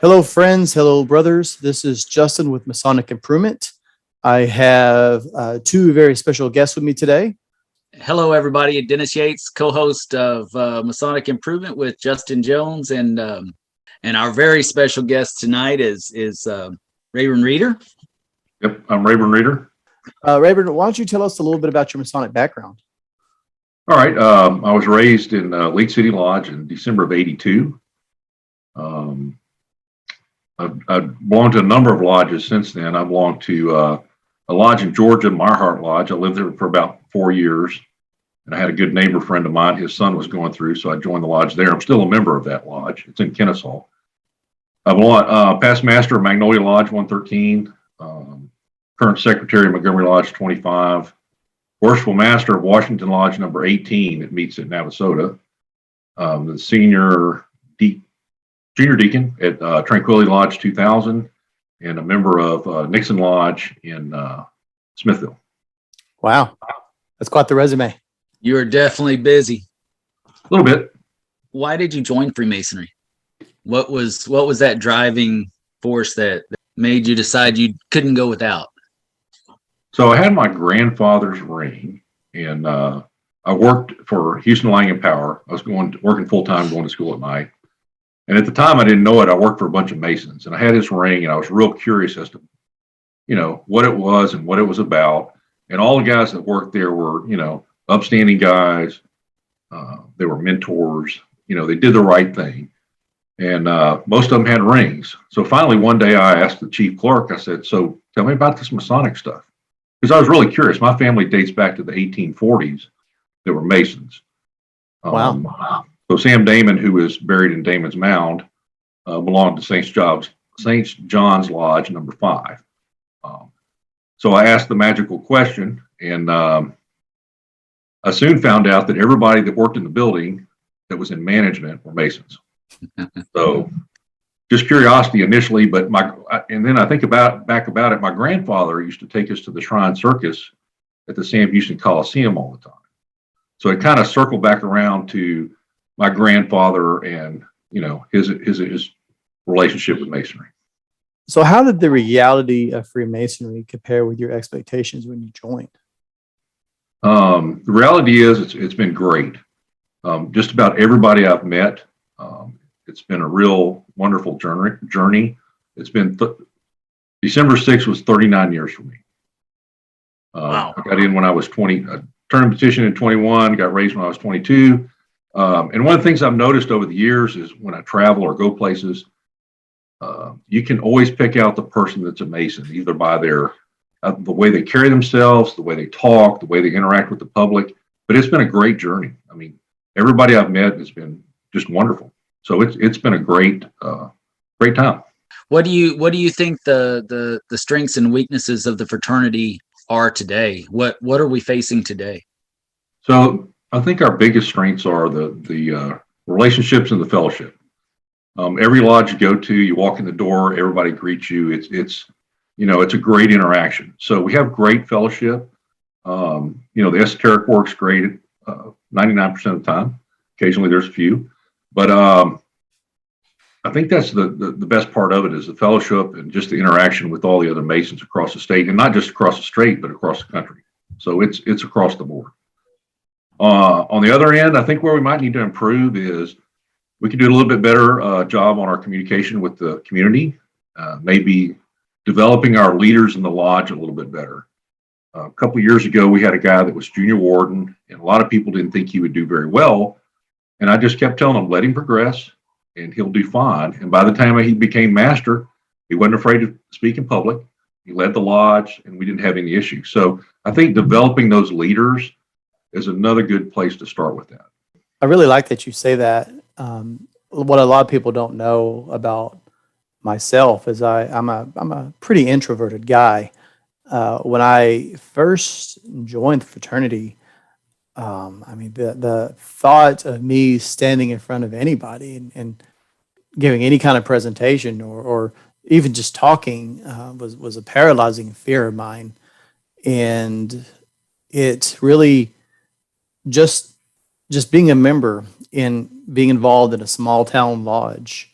Hello, friends. Hello, brothers. This is Justin with Masonic Improvement. I have two very special guests with me today. Hello, everybody. Dennis Yates, co-host of Masonic Improvement with Justin Jones, and our very special guest tonight is Raborn Reader. Yep, I'm Raborn Reader. Raborn, why don't you tell us a little bit about your Masonic background? All right, I was raised in Lake City Lodge in December of '82. I've belonged to a number of lodges since then. I belonged to a lodge in Georgia, Meyerhart Lodge. I lived there for about 4 years, and I had a good neighbor friend of mine. His son was going through, so I joined the lodge there. I'm still a member of that lodge. It's in Kennesaw. I belong past master of Magnolia Lodge 113, current secretary of Montgomery Lodge 25, worshipful master of Washington Lodge number 18 that meets at Navasota, the senior deacon at Tranquility Lodge 2000, and a member of Nixon Lodge in Smithville. Wow, that's quite the resume. You are definitely busy. A little bit. Why did you join Freemasonry? What was that driving force that made you decide you couldn't go without? So I had my grandfather's ring, and I worked for Houston Lang & Power. I was working full time, going to school at night. And at the time, I didn't know it. I worked for a bunch of Masons, and I had his ring, and I was real curious as to, what it was and what it was about. And all the guys that worked there were, upstanding guys. They were mentors. They did the right thing. And most of them had rings. So finally, one day I asked the chief clerk, I said, so tell me about this Masonic stuff. Because I was really curious. My family dates back to the 1840s. They were Masons. Wow. So Sam Damon, who is buried in Damon's Mound, belonged to St. John's Lodge number 5. So I asked the magical question, and I soon found out that everybody that worked in the building that was in management were Masons. So just curiosity initially, but and then I think back about it, my grandfather used to take us to the Shrine Circus at the Sam Houston Coliseum all the time. So it kind of circled back around to my grandfather and his relationship with Masonry. So how did the reality of Freemasonry compare with your expectations when you joined? The reality is it's been great. Just about everybody I've met, it's been a real wonderful journey. It's been December 6th was 39 years for me. Wow. I got in when I was 20. I turned a petition in 21, got raised when I was 22. And one of the things I've noticed over the years is when I travel or go places, you can always pick out the person that's a Mason, either by the way they carry themselves, the way they talk, the way they interact with the public. But it's been a great journey. I mean, everybody I've met has been just wonderful. So it's been a great time. What do you think the strengths and weaknesses of the fraternity are today? What are we facing today? So I think our biggest strengths are the relationships and the fellowship. Every lodge you go to, you walk in the door, everybody greets you. It's a great interaction. So we have great fellowship. The esoteric work's great 99% of the time. Occasionally there's a few, but I think that's the best part of it is the fellowship and just the interaction with all the other Masons across the state, and not just across the state, but across the country. So it's across the board. On the other end, I think where we might need to improve is we could do a little bit better job on our communication with the community, maybe developing our leaders in the lodge a little bit better. A couple of years ago, we had a guy that was junior warden, and a lot of people didn't think he would do very well. And I just kept telling him, let him progress, and he'll do fine. And by the time he became master, he wasn't afraid to speak in public. He led the lodge, and we didn't have any issues. So I think developing those leaders is another good place to start with that. I really like that you say that. What a lot of people don't know about myself is I'm a pretty introverted guy. When I first joined the fraternity, the thought of me standing in front of anybody and giving any kind of presentation or even just talking was a paralyzing fear of mine. And it really just being a member in being involved in a small town lodge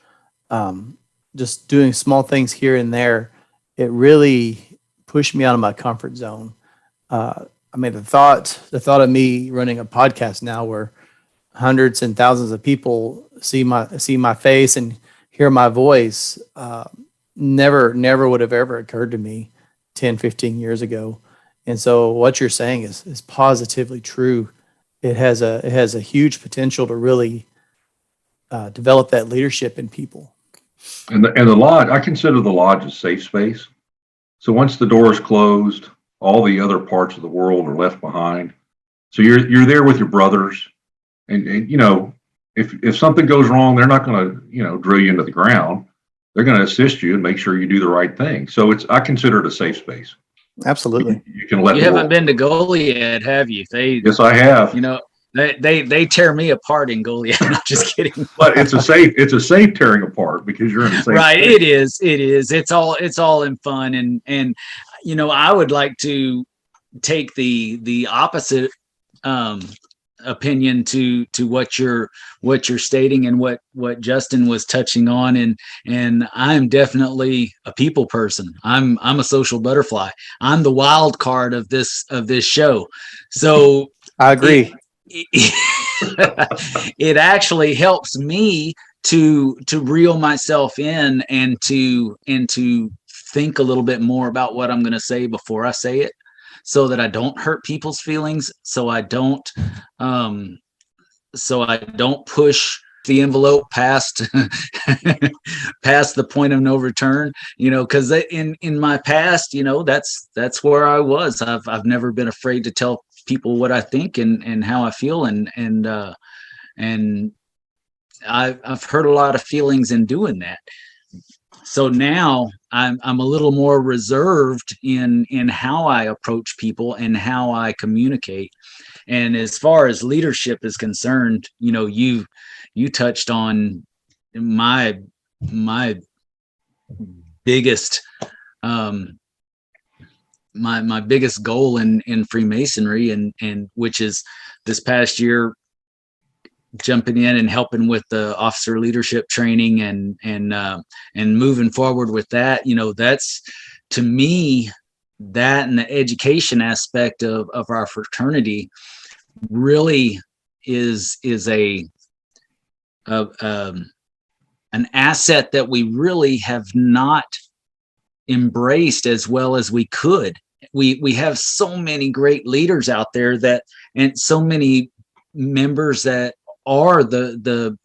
just doing small things here and there, it really pushed me out of my comfort zone. I mean, the thought of me running a podcast now where hundreds and thousands of people see my face and hear my voice, never would have ever occurred to me 10, 15 years ago. And so what you're saying is positively true. It has a huge potential to really develop that leadership in people. And the lodge, I consider the lodge a safe space. So once the door is closed, all the other parts of the world are left behind. So you're there with your brothers, and you know, if something goes wrong, they're not going to, you know, drill you into the ground. They're going to assist you and make sure you do the right thing. So I consider it a safe space. Absolutely. You can let. You haven't been to Goliad, have you? Yes, I have. You know, they tear me apart in Goliad. I'm just kidding. But it's a safe tearing apart because you're in a safe Right. space. It is. It's all in fun. And, you know, I would like to take the opposite, opinion to what you're stating and what Justin was touching on, and I'm definitely a people person. I'm a social butterfly. I'm the wild card of this show. So I agree. it actually helps me to reel myself in and to think a little bit more about what I'm going to say before I say it, so that I don't hurt people's feelings, so I don't push the envelope past past the point of no return, you know, because in my past, you know, that's where I was. I've never been afraid to tell people what I think and how I feel, and I've hurt a lot of feelings in doing that. So now I'm a little more reserved in how I approach people and how I communicate. And as far as leadership is concerned, you know, you touched on my biggest my biggest goal in Freemasonry, and which is this past year jumping in and helping with the officer leadership training and moving forward with that. You know, that's, to me, that and the education aspect of our fraternity really is an asset that we really have not embraced as well as we could. We have so many great leaders out there and so many members that are the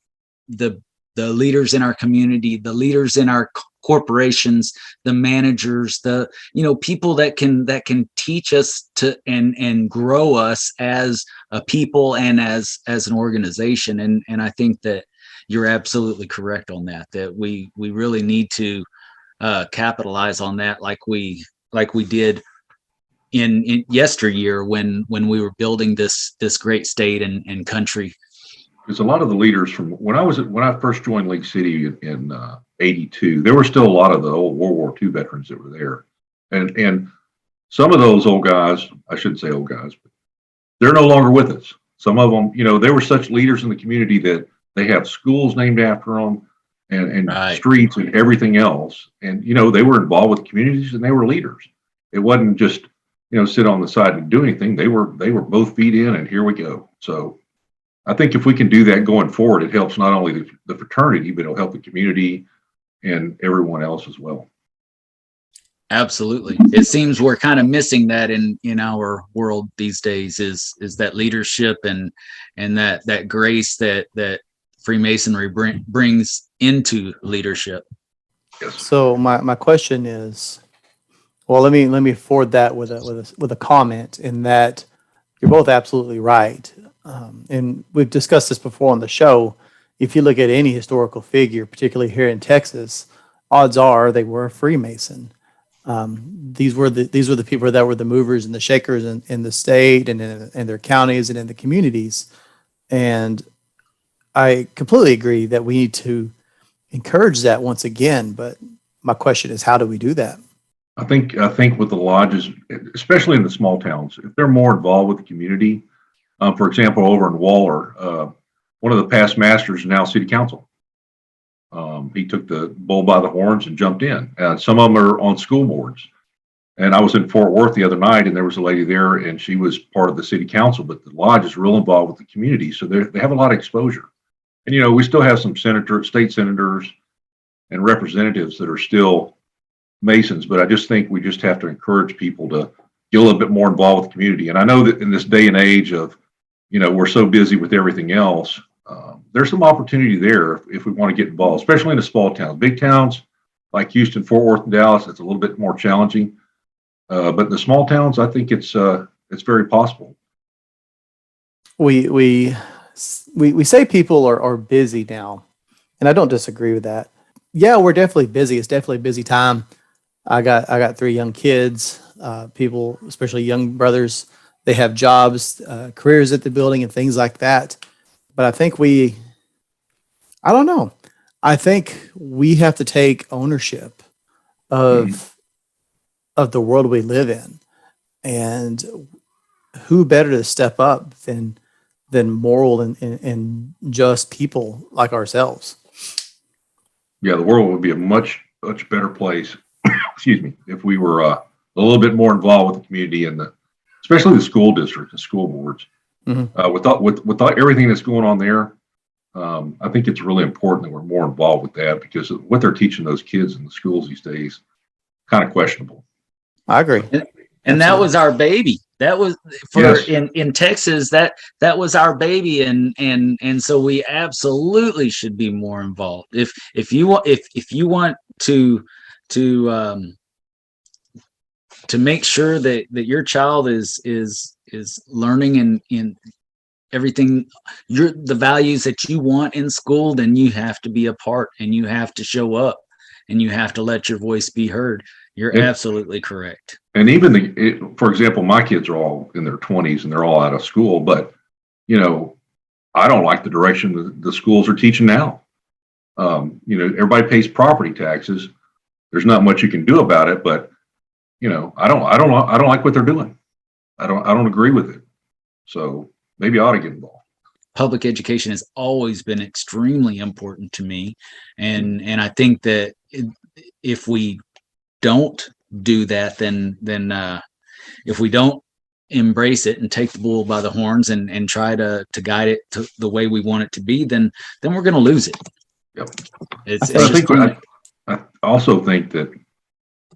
leaders in our community, the leaders in our corporations, the managers, the, you know, people that can teach us to and grow us as a people and as an organization. And I think that you're absolutely correct on that we really need to capitalize on that like we did in yesteryear when we were building this great state and country. Because a lot of the leaders from when I first joined League City in '82, there were still a lot of the old World War II veterans that were there, and some of those old guys, I shouldn't say old guys, but they're no longer with us. Some of them, you know, they were such leaders in the community that they have schools named after them and Right. streets and everything else, and you know, they were involved with communities and they were leaders. It wasn't just, you know, sit on the side and do anything. They were both feet in, and here we go. So I think if we can do that going forward, it helps not only the fraternity, but it'll help the community and everyone else as well. Absolutely. It seems we're kind of missing that in our world these days is that leadership and that grace that Freemasonry brings into leadership. Yes. So my question is, well, let me forward that with a comment in that you're both absolutely right. And we've discussed this before on the show. If you look at any historical figure, particularly here in Texas, odds are they were a Freemason. These were the people that were the movers and the shakers in the state and in their counties and in the communities. And I completely agree that we need to encourage that once again. But my question is, how do we do that? I think with the lodges, especially in the small towns, if they're more involved with the community, for example, over in Waller, one of the past masters is now city council. He took the bull by the horns and jumped in. Some of them are on school boards. And I was in Fort Worth the other night, and there was a lady there, and she was part of the city council, but the lodge is real involved with the community. So they have a lot of exposure. And, you know, we still have some state senators and representatives that are still Masons, but I just think we just have to encourage people to get a little bit more involved with the community. And I know that in this day and age of, you know, we're so busy with everything else, there's some opportunity there if we want to get involved, especially in the small towns. Big towns like Houston, Fort Worth, and Dallas, it's a little bit more challenging. But in the small towns, I think it's very possible. We say people are busy now, and I don't disagree with that. Yeah, we're definitely busy. It's definitely a busy time. I got 3 young kids, people, especially young brothers. They have jobs, careers at the building, and things like that. But I think I don't know. I think we have to take ownership of the world we live in, and who better to step up than moral and just people like ourselves. Yeah, the world would be a much better place, excuse me, if we were a little bit more involved with the community and especially the school district and school boards. With everything that's going on there, I think it's really important that we're more involved with that, because what they're teaching those kids in the schools these days, kind of questionable. I agree. And that was our baby. That was in Texas. That was our baby, and so we absolutely should be more involved. If you want to make sure that your child is learning in everything, the values that you want in school, then you have to be a part, and you have to show up, and you have to let your voice be heard. You're absolutely correct. And even for example, my kids are all in their 20s and they're all out of school, but you know, I don't like the direction the schools are teaching now. You know, everybody pays property taxes. There's not much you can do about it, but you know, I don't like what they're doing. I don't agree with it. So maybe I ought to get involved. Public education has always been extremely important to me, and I think that if we don't do that, then if we don't embrace it and take the bull by the horns and try to guide it to the way we want it to be, then we're going to lose it. Yep. I also think that,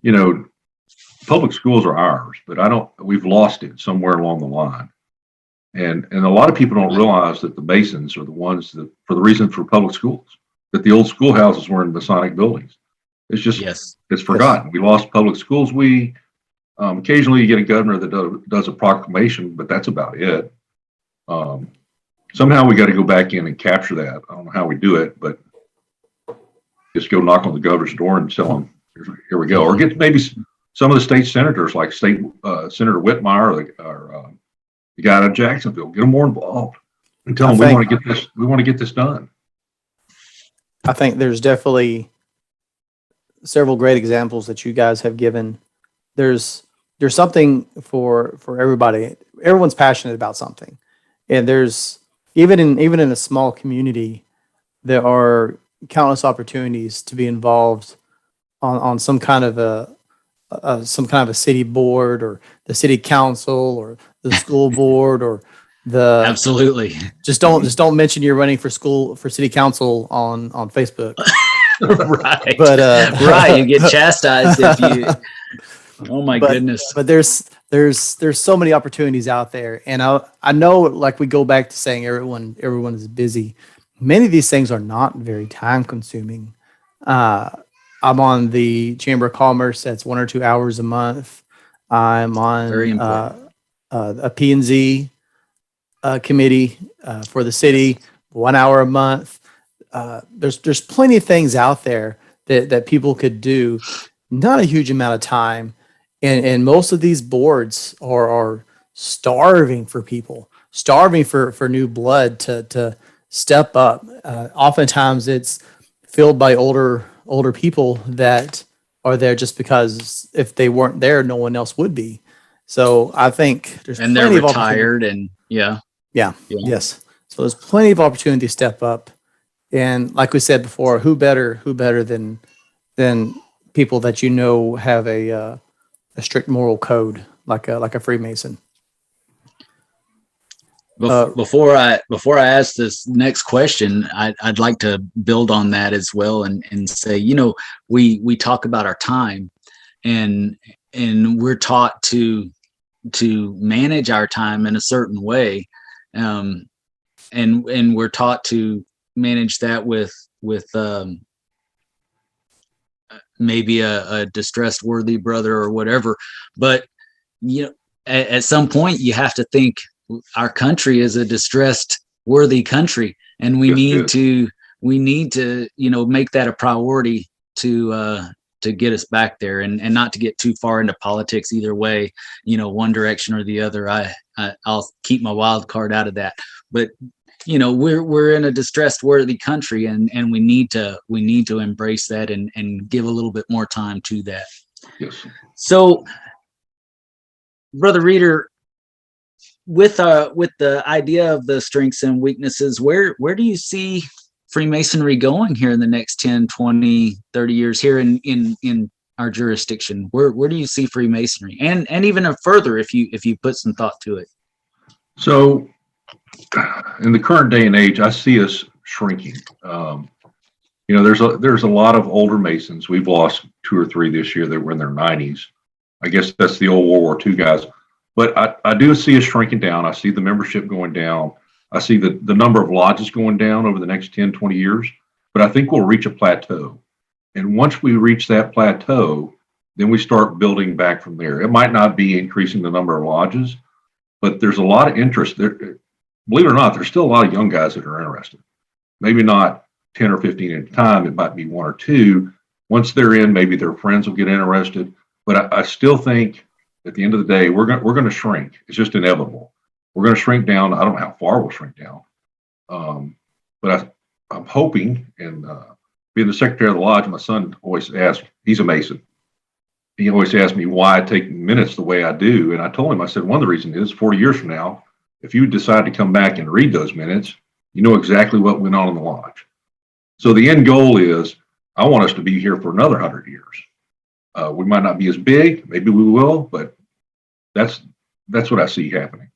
you know, public schools are ours, but we've lost it somewhere along the line. And a lot of people don't realize that the Masons are the ones that, for the reason for public schools, that the old schoolhouses were in Masonic buildings. It's just, it's forgotten. We lost public schools. We occasionally you get a governor that does a proclamation, but that's about it. Somehow we got to go back in and capture that. I don't know how we do it, but just go knock on the governor's door and tell them, here we go. Or get maybe some of the state senators, like Senator Whitmire or the guy out of Jacksonville, get them more involved and tell them we want to get this done. I think there's definitely several great examples that you guys have given. There's something for everybody. Everyone's passionate about something, and there's even in a small community, there are countless opportunities to be involved on some kind of a city board or the city council or the school board or the absolutely. Just don't mention you're running for city council on Facebook. Right. But right, you get chastised if you. Oh my goodness. But there's so many opportunities out there, and I know, like, we go back to saying everyone is busy. Many of these things are not very time consuming. I'm on the Chamber of Commerce. That's 1 or 2 hours a month. I'm on a P&Z committee for the city, 1 hour a month. There's plenty of things out there that people could do, not a huge amount of time, and most of these boards are starving for people, starving for new blood to step up. Oftentimes it's filled by older people that are there just because if they weren't there, no one else would be. So I think there's and plenty they're retired and yes. So there's plenty of opportunity to step up And like we said before, who better than people that have a strict moral code like a Freemason. Before I ask this next question, I'd like to build on that as well and say, we talk about our time, and we're taught to manage our time in a certain way, and we're taught to manage that with maybe a distressed worthy brother or whatever. But at some point you have to think our country is a distressed worthy country, and we need to make that a priority to get us back there, and not to get too far into politics either way, one direction or the other. I'll keep my wild card out of that. But we're in a distressed worthy country, and we need to embrace that and give a little bit more time to that. Yes. So, Brother Reeder, with the idea of the strengths and weaknesses, where do you see Freemasonry going here in the next 10, 20, 30 years here in our jurisdiction? Where do you see Freemasonry, and even further if you put some thought to it? So in the current day and age, I see us shrinking. There's a lot of older Masons. We've lost 2 or 3 this year that were in their 90s. I guess that's the old World War II guys. But I do see us shrinking down. I see the membership going down. I see the number of lodges going down over the next 10, 20 years. But I think we'll reach a plateau. And once we reach that plateau, then we start building back from there. It might not be increasing the number of lodges, but there's a lot of interest there. Believe it or not, there's still a lot of young guys that are interested. Maybe not 10 or 15 at a time. It might be 1 or 2. Once they're in, maybe their friends will get interested. But I still think at the end of the day, we're going to shrink. It's just inevitable. We're going to shrink down. I don't know how far we'll shrink down. But I'm hoping, and being the secretary of the lodge, my son always asks, he's a Mason. He always asks me why I take minutes the way I do. And I told him, I said, one of the reasons is 40 years from now, if you decide to come back and read those minutes, you know exactly what went on in the lodge. So the end goal is, I want us to be here for another 100 years. We might not be as big, maybe we will, but that's what I see happening.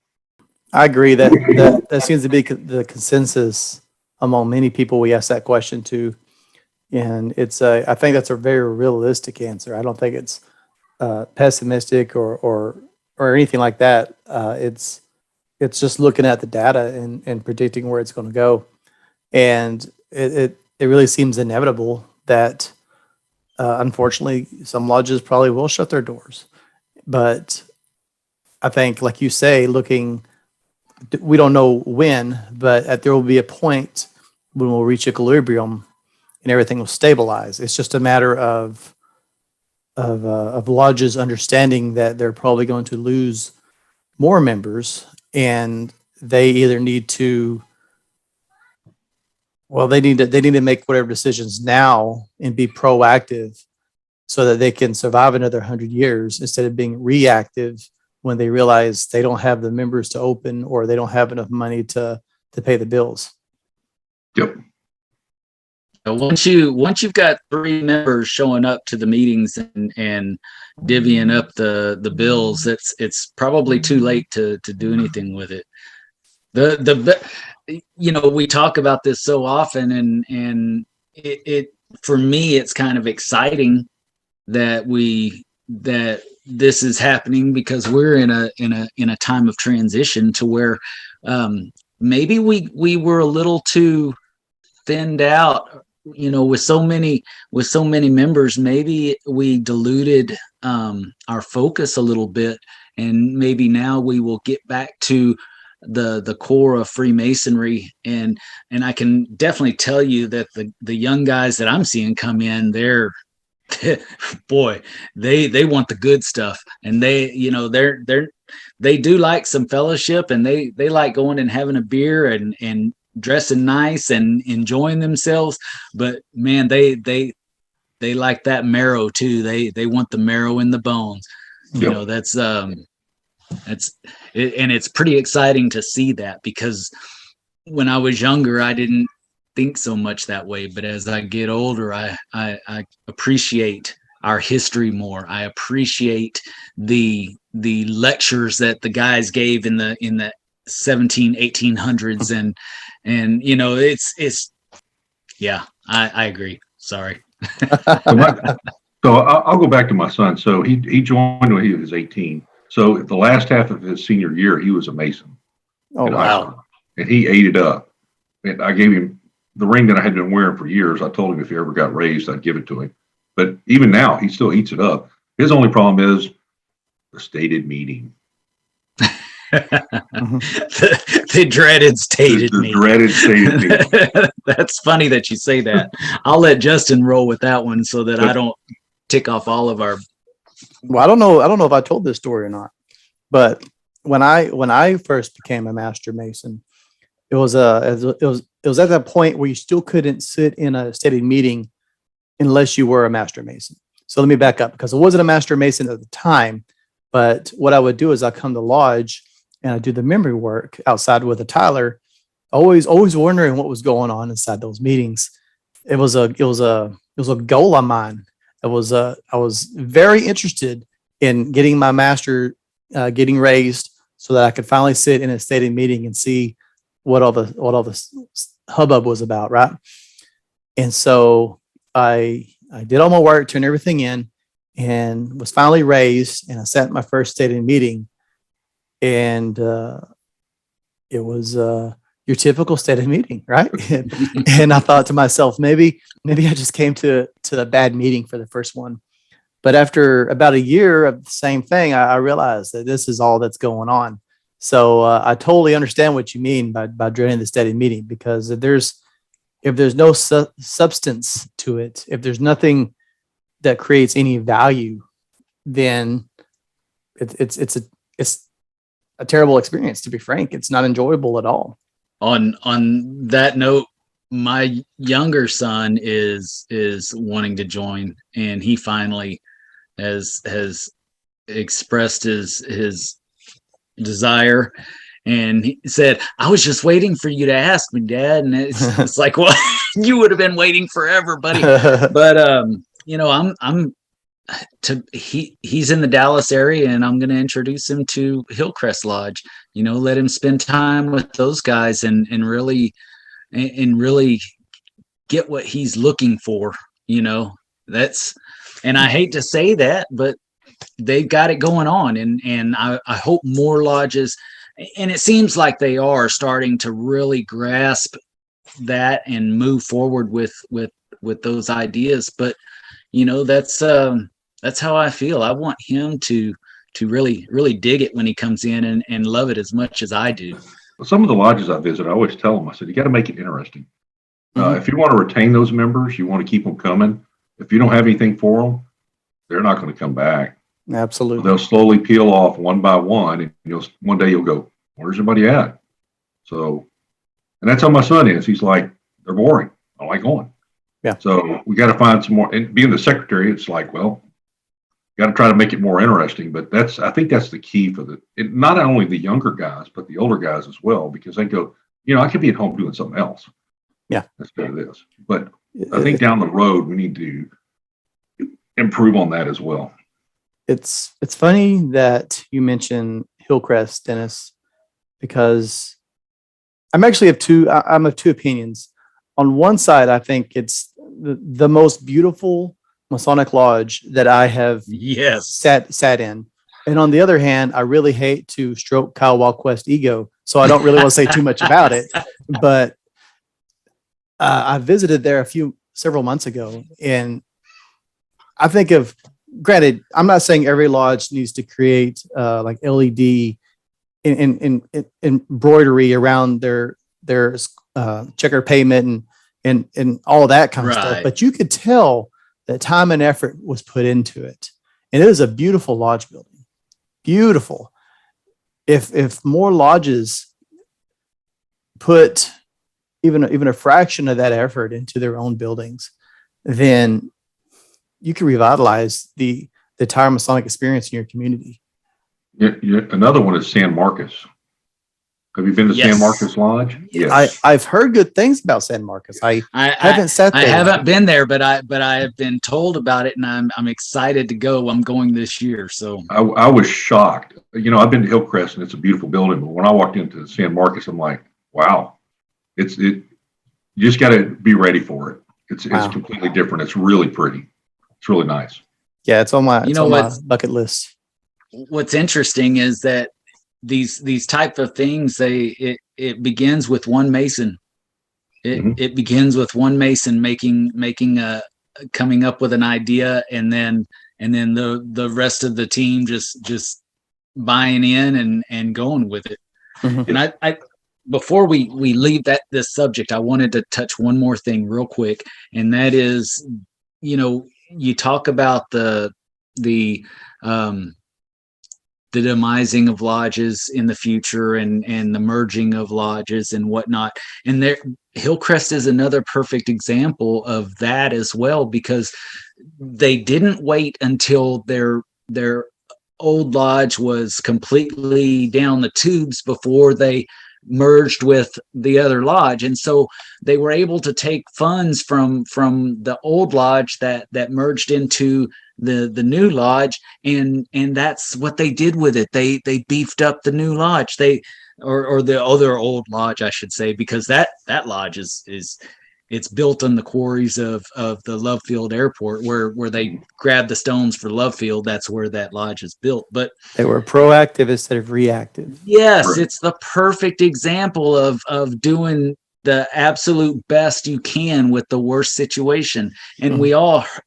I agree that seems to be the consensus among many people we ask that question to, and I think that's a very realistic answer. I don't think it's pessimistic or anything like that. It's just looking at the data and predicting where it's going to go, and it really seems inevitable that unfortunately some lodges probably will shut their doors. But I think, like you say, we don't know when, but there will be a point when we'll reach equilibrium and everything will stabilize. It's just a matter of lodges understanding that they're probably going to lose more members, and they either need to make whatever decisions now and be proactive so that they can survive another 100 years instead of being reactive when they realize they don't have the members to open or they don't have enough money to pay the bills. Yep. Once you've got 3 members showing up to the meetings and divvying up the bills, it's probably too late to do anything with it. We talk about this so often, and it for me, it's kind of exciting that this is happening, because we're in a time of transition to where maybe we were a little too thinned out, with so many members. Maybe we diluted our focus a little bit, and maybe now we will get back to the core of Freemasonry, and I can definitely tell you that the young guys that I'm seeing come in, they're boy, they want the good stuff, and they do like some fellowship, and they like going and having a beer and dressing nice and enjoying themselves. But man, they like that marrow too. They want the marrow in the bones. Yep. And it's pretty exciting to see that, because when I was younger, I didn't think so much that way, but as I get older, I appreciate our history more. I appreciate the lectures that the guys gave in the 1800s, and it's yeah, I agree. Sorry. So I'll go back to my son. So he joined when he was 18. So the last half of his senior year, he was a Mason Oh, in high wow. school, and he ate it up. And I gave him the ring that I had been wearing for years. I told him if he ever got raised, I'd give it to him. But even now, he still eats it up. His only problem is the stated meeting. The dreaded stated The meeting. dreaded stated meeting. That's funny that you say that. I'll let Justin roll with that one so that I don't tick off all of our. Well, I don't know if I told this story or not, but when I first became a Master Mason, it was at that point where you still couldn't sit in a stated meeting unless you were a Master Mason. So let me back up, because I wasn't a Master Mason at the time, but what I would do is I come to lodge and I do the memory work outside with a Tyler, always wondering what was going on inside those meetings. It was a goal of mine. I was very interested in getting my master getting raised so that I could finally sit in a stated meeting and see what all the hubbub was about, right? And so I did all my work, turned everything in, and was finally raised. And I sat at my first stated meeting, and it was your typical stated meeting, right? And I thought to myself, maybe I just came to a bad meeting for the first one. But after about a year of the same thing, I realized that this is all that's going on. So I totally understand what you mean by dreading the steady meeting, because if there's no substance to it, if there's nothing that creates any value, then it's a terrible experience. To be frank, it's not enjoyable at all. On that note, my younger son is wanting to join, and he finally has expressed his desire, and he said, "I was just waiting for you to ask me, Dad." And it's like, well, you would have been waiting forever, buddy. But he's in the Dallas area, and I'm going to introduce him to Hillcrest Lodge. Let him spend time with those guys and really get what he's looking for. And I hate to say that, but they've got it going on, and I hope more lodges, and it seems like they are starting to really grasp that and move forward with those ideas. But that's how I feel. I want him to really dig it when he comes in and love it as much as I do. Some of the lodges I visit, I always tell them, I said, you got to make it interesting. Mm-hmm. If you want to retain those members, you want to keep them coming. If you don't have anything for them, they're not going to come back. Absolutely. They'll slowly peel off one by one, and one day you'll go, where's everybody at? So, and that's how my son is. He's like, they're boring. I don't like going. Yeah. So we got to find some more. And being the secretary, it's like, well, got to try to make it more interesting. But I think that's the key for not only the younger guys, but the older guys as well, because they go, I could be at home doing something else. Yeah. Instead of this. But I think down the road, we need to improve on that as well. It's funny that you mention Hillcrest, Dennis, because I'm actually of two opinions. On one side, I think it's the most beautiful Masonic lodge that I have sat in. And on the other hand, I really hate to stroke Kyle Walquest's ego, so I don't really want to say too much about it. But I visited there several months ago, and I think granted, I'm not saying every lodge needs to create like LED in embroidery around their checker payment and all that kind of stuff, but you could tell that time and effort was put into it, and it is a beautiful lodge building. Beautiful. If more lodges put even a fraction of that effort into their own buildings, then you can revitalize the entire Masonic experience in your community. Yeah, another one is San Marcos. Have you been to Yes. San Marcos Lodge? Yes. I've heard good things about San Marcos. I I haven't sat I there. haven't been there, but I have been told about it, and I'm excited to go. I'm going this year, so I was shocked. I've been to Hillcrest and it's a beautiful building, but when I walked into San Marcos, I'm like, wow, you just got to be ready for it. It's Wow. completely different. It's really pretty. It's really nice. Yeah, it's on my what bucket list. what's interesting is that these type of things it begins with one Mason. It begins with one Mason making a coming up with an idea, and then the rest of the team just buying in and going with it. Mhm. And I before we leave this subject, I wanted to touch one more thing real quick, and that is, you talk about the demising of lodges in the future and the merging of lodges and whatnot. And Hillcrest is another perfect example of that as well, because they didn't wait until their old lodge was completely down the tubes before they merged with the other lodge. And so they were able to take funds from the old lodge that merged into the new lodge, and that's what they did with it. They beefed up the new lodge, or the other old lodge, I should say, because that lodge is it's built on the quarries of the Love Field Airport, where they grabbed the stones for Love Field. That's where that lodge is built. But They were proactive instead of reactive. yes, Right. it's the perfect example of doing the absolute best you can with the worst situation. And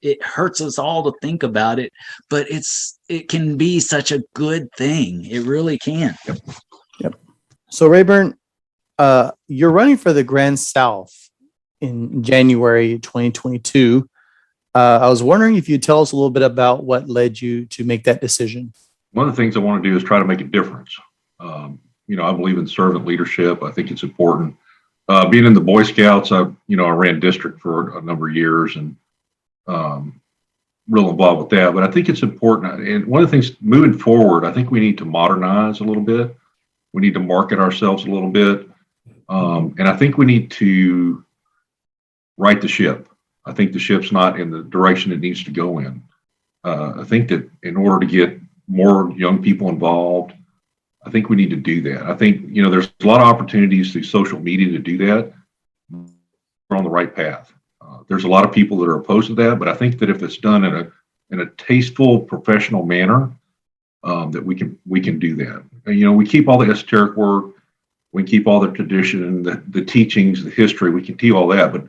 it hurts us all to think about it, but it can be such a good thing. It really can. Yep. So Rayburn, you're running for the Grand South in January 2022. I was wondering if you'd tell us a little bit about what led you to make that decision. One of the things I want to do is try to make a difference. I believe in servant leadership. I think it's important. Being in the Boy Scouts, I ran district for a number of years and real involved with that. But I think it's important. And one of the things moving forward, I think we need to modernize a little bit. We need to market ourselves a little bit. And I think we need to right the ship. I think the ship's not in the direction it needs to go in. I think that in order to get more young people involved, I think we need to do that. I think, there's a lot of opportunities through social media to do that. We're on the right path. There's a lot of people that are opposed to that, but I think that if it's done in a tasteful, professional manner, that we can do that. And, we keep all the esoteric work, we keep all the tradition, the teachings, the history, we can keep all that, but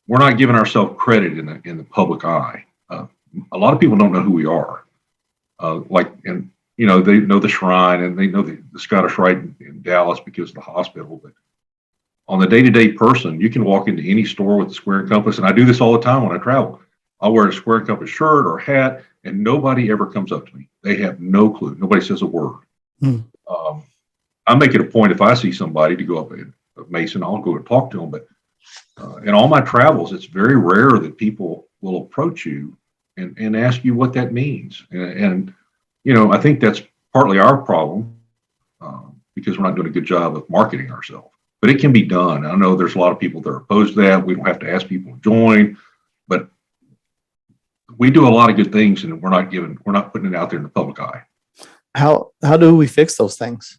we're not giving ourselves credit in the public eye. A lot of people don't know who we are. They know the shrine and they know the Scottish Rite in Dallas because of the hospital. But on the day-to-day person, you can walk into any store with a square and compass. And I do this all the time when I travel. I'll wear a square and compass shirt or hat and nobody ever comes up to me. They have no clue. Nobody says a word. I make it a point if I see somebody to go up a Mason, I'll go and talk to them. But in all my travels, it's very rare that people will approach you and ask you what that means. And I think that's partly our problem because we're not doing a good job of marketing ourselves. But it can be done. I know there's a lot of people that are opposed to that. We don't have to ask people to join, but we do a lot of good things, and we're not putting it out there in the public eye. How do we fix those things?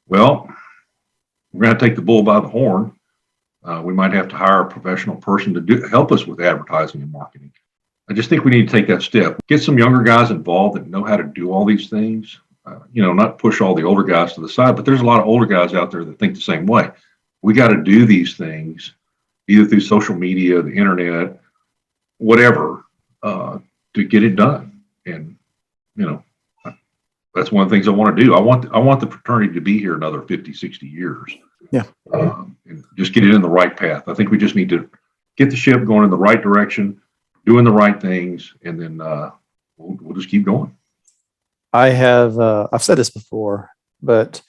Well, we're going to take the bull by the horn. We might have to hire a professional person to help us with advertising and marketing. I just think we need to take that step. Get some younger guys involved that know how to do all these things. Not push all the older guys to the side, but there's a lot of older guys out there that think the same way. We got to do these things either through social media, the internet, whatever, to get it done. And, that's one of the things I want to do. I want the fraternity to be here another 50, 60 years. Yeah. And just get it in the right path. I think we just need to get the ship going in the right direction, doing the right things, and then we'll just keep going. I've said this before, but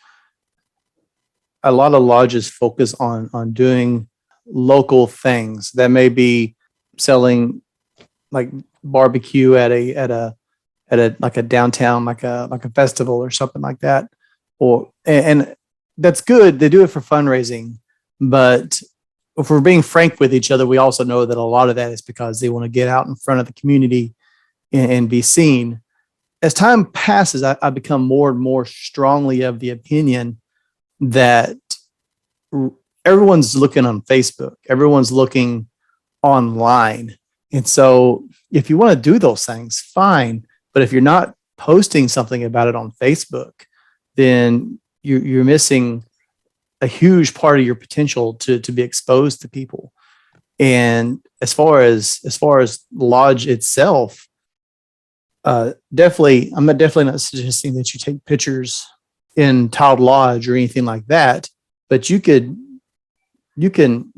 a lot of lodges focus on doing local things that may be selling like barbecue at a like a downtown, like a festival or something like that. And that's good. They do it for fundraising, but if we're being frank with each other, we also know that a lot of that is because they want to get out in front of the community and be seen. As time passes, I become more and more strongly of the opinion that everyone's looking on Facebook, everyone's looking online. And so if you want to do those things, fine. But if you're not posting something about it on Facebook, then you're missing a huge part of your potential to be exposed to people. And as far as lodge itself, definitely, I'm definitely not suggesting that you take pictures in tiled lodge or anything like that, but you can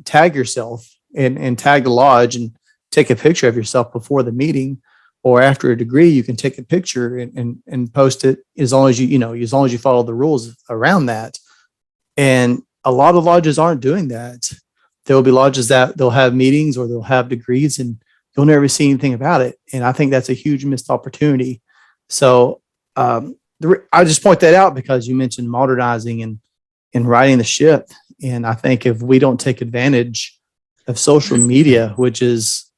tag yourself and tag the lodge and take a picture of yourself before the meeting or after a degree. You can take a picture and post it as long as as long as you follow the rules around that. And a lot of lodges aren't doing that. There will be lodges that they'll have meetings or they'll have degrees and you'll never see anything about it. And I think that's a huge missed opportunity. So I just point that out because you mentioned modernizing and riding the ship. And I think if we don't take advantage of social media, which is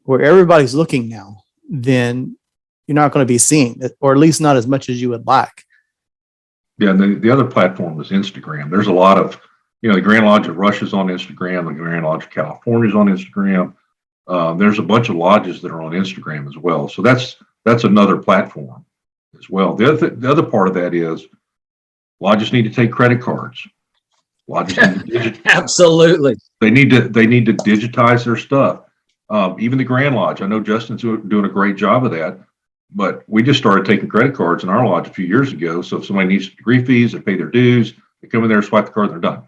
where everybody's looking now, then you're not going to be seen, or at least not as much as you would like. Yeah, and the other platform is Instagram. There's a lot of, the Grand Lodge of Russia's on Instagram, the Grand Lodge of California's on Instagram. There's a bunch of lodges that are on Instagram as well. So that's another platform as well. The other part of that is lodges need to take credit cards. Lodges need to Absolutely. They need to digitize their stuff. Even the Grand Lodge. I know Justin's doing a great job of that, but we just started taking credit cards in our lodge a few years ago. So if somebody needs degree fees, they pay their dues, they come in there, swipe the card, they're done.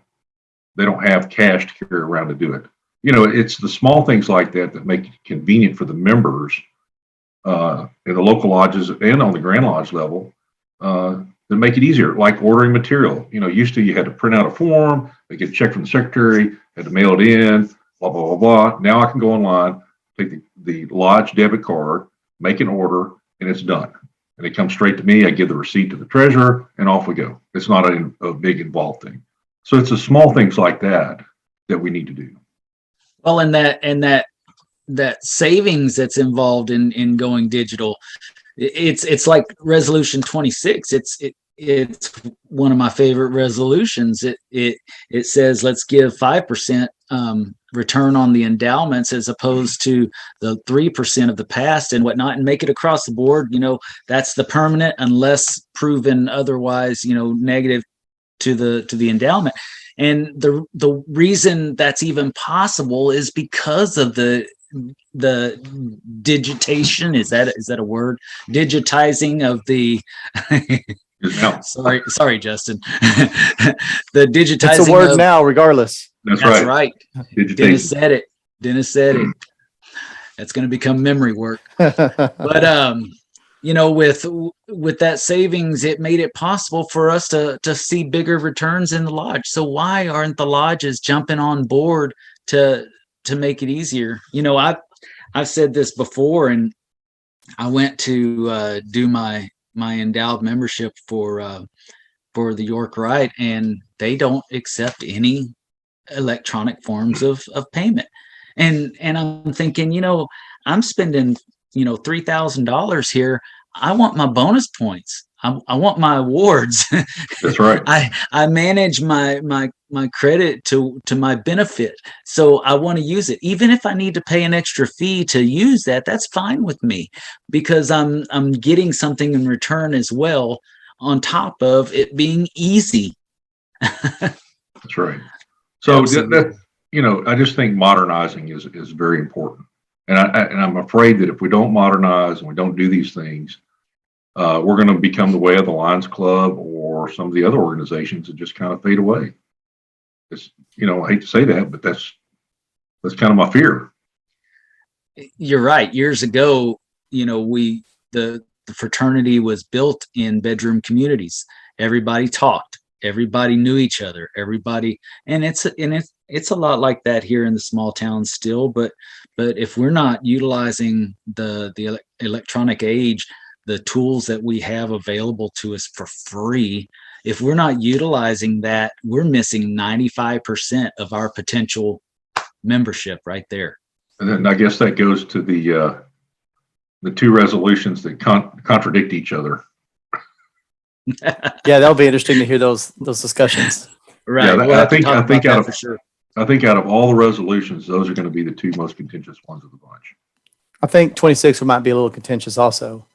They don't have cash to carry around to do it. It's the small things like that make it convenient for the members in the local lodges and on the Grand Lodge level that make it easier, like ordering material. Used to you had to print out a form, they get a check from the secretary, had to mail it in, blah, blah, blah, blah. Now I can go online, take the lodge debit card, make an order, and it's done. And it comes straight to me. I give the receipt to the treasurer, and off we go. It's not a big involved thing. So it's the small things like that we need to do. Well, and that savings that's involved in going digital, it's like resolution 26. It's one of my favorite resolutions. It says let's give 5% return on the endowments as opposed to the 3% of the past and whatnot, and make it across the board. That's the permanent unless proven otherwise, negative to the endowment. And the reason that's even possible is because of the digitation. Is that a word? Digitizing of the sorry, Justin. The digitizing. It's a word now, regardless. That's right. Dennis said it. That's going to become memory work. But with that savings, it made it possible for us to see bigger returns in the lodge. So why aren't the lodges jumping on board to make it easier? I've said this before, and I went to do my endowed membership for the York Rite, and they don't accept any electronic forms of payment. And I'm thinking, I'm spending $3,000 here. I want my bonus points. I want my awards. That's right. I manage my credit to my benefit. So I want to use it. Even if I need to pay an extra fee to use that, that's fine with me because I'm getting something in return as well on top of it being easy. That's right. So I just think modernizing is very important. And I'm afraid that if we don't modernize and we don't do these things, we're going to become the way of the Lions Club or some of the other organizations that just kind of fade away. It's, I hate to say that, but that's kind of my fear. You're right. Years ago, the fraternity was built in bedroom communities. Everybody talked. Everybody knew each other. And it's a lot like that here in the small towns still. But if we're not utilizing the electronic age, the tools that we have available to us for free, if we're not utilizing that, we're missing 95% of our potential membership right there. And then I guess that goes to the two resolutions that contradict each other. Yeah, that'll be interesting to hear those discussions. Right. Yeah, We'll have to talk about that out for sure. I think out of all the resolutions, those are going to be the two most contentious ones of the bunch. I think 26 might be a little contentious also,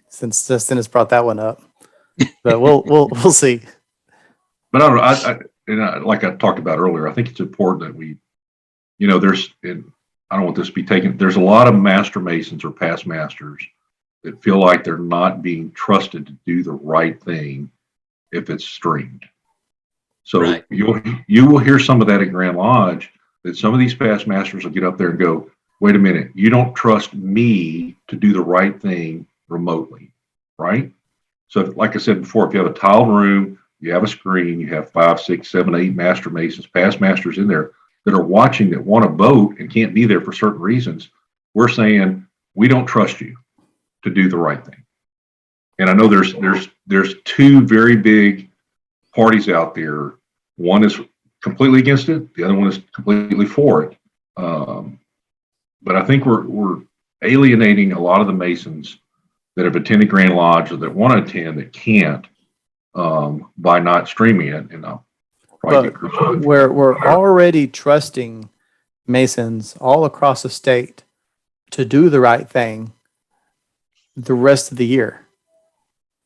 since Dennis brought that one up. But we'll see. But I don't know. Like I talked about earlier, I think it's important that we, I don't want this to be taken. There's a lot of master masons or past masters that feel like they're not being trusted to do the right thing if it's streamed. So Right. you will hear some of that at Grand Lodge, that some of these past masters will get up there and go, wait a minute, you don't trust me to do the right thing remotely, right? So like I said before, if you have a tiled room, you have a screen, you have 5, 6, 7, 8 master masons, past masters in there that are watching, that want to vote and can't be there for certain reasons, we're saying, we don't trust you to do the right thing. And I know there's two very big parties out there. One is completely against it. The other one is completely for it. But I think we're alienating a lot of the Masons that have attended Grand Lodge or that want to attend that can't, by not streaming it. And I'll probably get crucified. We're already trusting Masons all across the state to do the right thing the rest of the year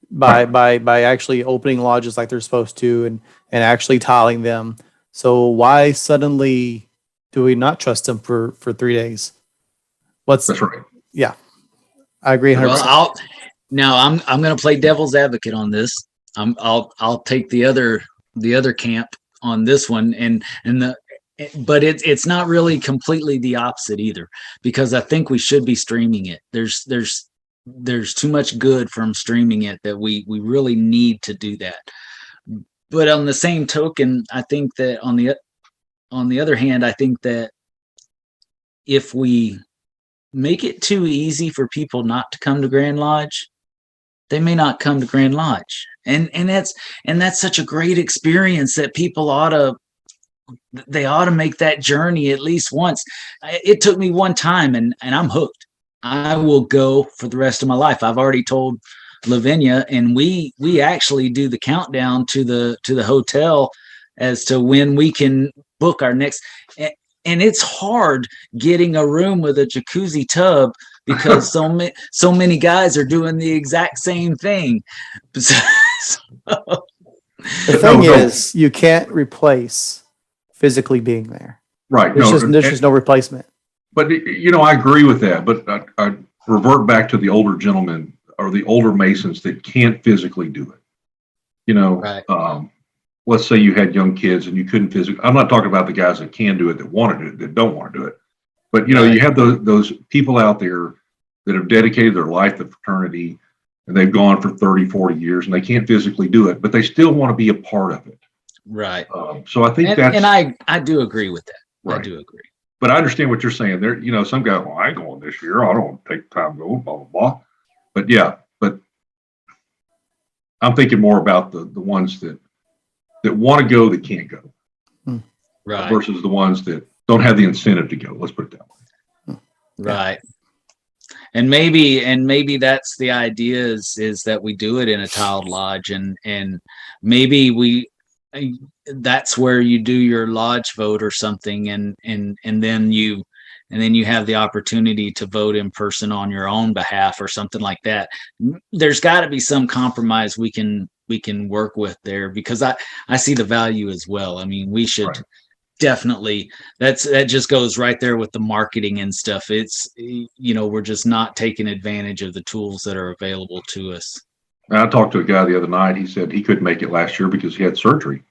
by actually opening lodges like they're supposed to and actually tiling them. So why suddenly do we not trust them for 3 days? That's right. Yeah, I agree 100%. Well, I'm going to play devil's advocate on this. I'll take the other camp on this one, but it's not really completely the opposite either, because I think we should be streaming it. There's too much good from streaming it that we really need to do that. But on the same token, I think that on the other hand, I think that if we make it too easy for people not to come to Grand Lodge, they may not come to Grand Lodge. And that's such a great experience that people ought to make that journey at least once. It took me one time and I'm hooked. I will go for the rest of my life. I've already told Lavinia, and we actually do the countdown to the hotel as to when we can book our next. And it's hard getting a room with a jacuzzi tub because so many guys are doing the exact same thing. The thing is, you can't replace physically being there. Right. There's just no replacement. But I agree with that. But I revert back to the older gentlemen or the older Masons that can't physically do it. Right. Let's say you had young kids and you couldn't physically. I'm not talking about the guys that can do it, that want to do it, that don't want to do it. But Right. You have those people out there that have dedicated their life to fraternity, and they've gone for 30, 40 years, and they can't physically do it, but they still want to be a part of it. Right. So I think and I do agree with that. Right. I do agree. But I understand what you're saying. There, some guy, well, I ain't going this year. I don't want to take time to go, blah, blah, blah. But yeah, I'm thinking more about the ones that want to go that can't go. Right. Versus the ones that don't have the incentive to go. Let's put it that way. Right. And maybe that's the idea is that we do it in a tiled lodge, and maybe that's where you do your lodge vote or something, and then you have the opportunity to vote in person on your own behalf or something like that. There's got to be some compromise we can work with there, because I see the value as well. I mean, we should definitely, that just goes right there with the marketing and stuff. It's, we're just not taking advantage of the tools that are available to us. I talked to a guy the other night. He said he couldn't make it last year because he had surgery.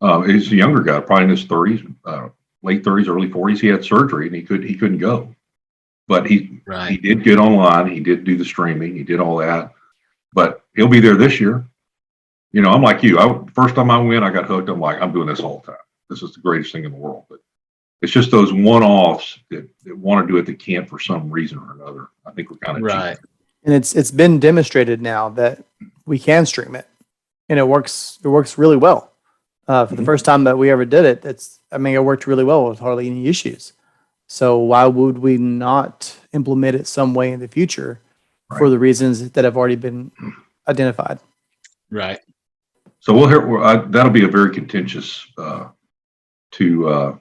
He's a younger guy, probably in his 30s, late 30s, early 40s. He had surgery and he couldn't go. But he did get online. He did do the streaming. He did all that. But he'll be there this year. I'm like you. First time I went, I got hooked. I'm like, I'm doing this all the time. This is the greatest thing in the world. But it's just those one-offs that want to do it that can't for some reason or another. I think we're kind of right. And it's been demonstrated now that we can stream it. and it works really well. For the first time that we ever did it, it worked really well with hardly any issues. So why would we not implement it some way in the future for Right. the reasons that have already been identified? Right. So we'll hear, that'll be a very contentious, two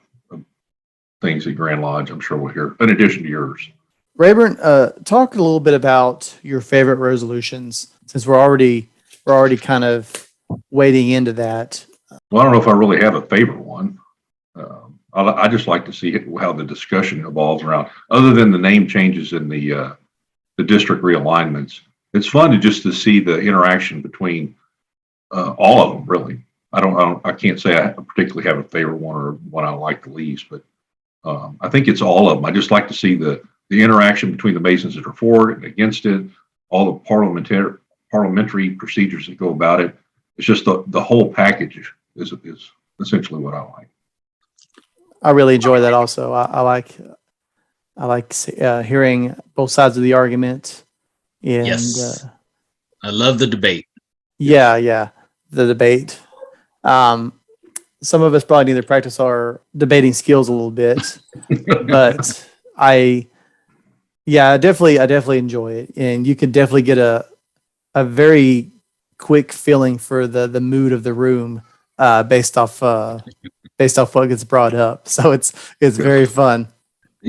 things at Grand Lodge. I'm sure we'll hear, in addition to yours. Rayburn, talk a little bit about your favorite resolutions, since we're already kind of wading into that. Well, I don't know if I really have a favorite one. I just like to see how the discussion evolves around, other than the name changes in the district realignments. It's fun to see the interaction between all of them, really. I can't say I particularly have a favorite one or one I like the least, but I think it's all of them. I just like to see the interaction between the Masons that are for it and against it, all the parliamentary procedures that go about it. It's just the whole package is essentially what I like. I really enjoy that also. I like hearing both sides of the argument. And Yes. I love the debate. yeah, the debate. Some of us probably need to practice our debating skills a little bit, but I definitely enjoy it, and you can definitely get a very quick feeling for the mood of the room based off what gets brought up. So it's very fun.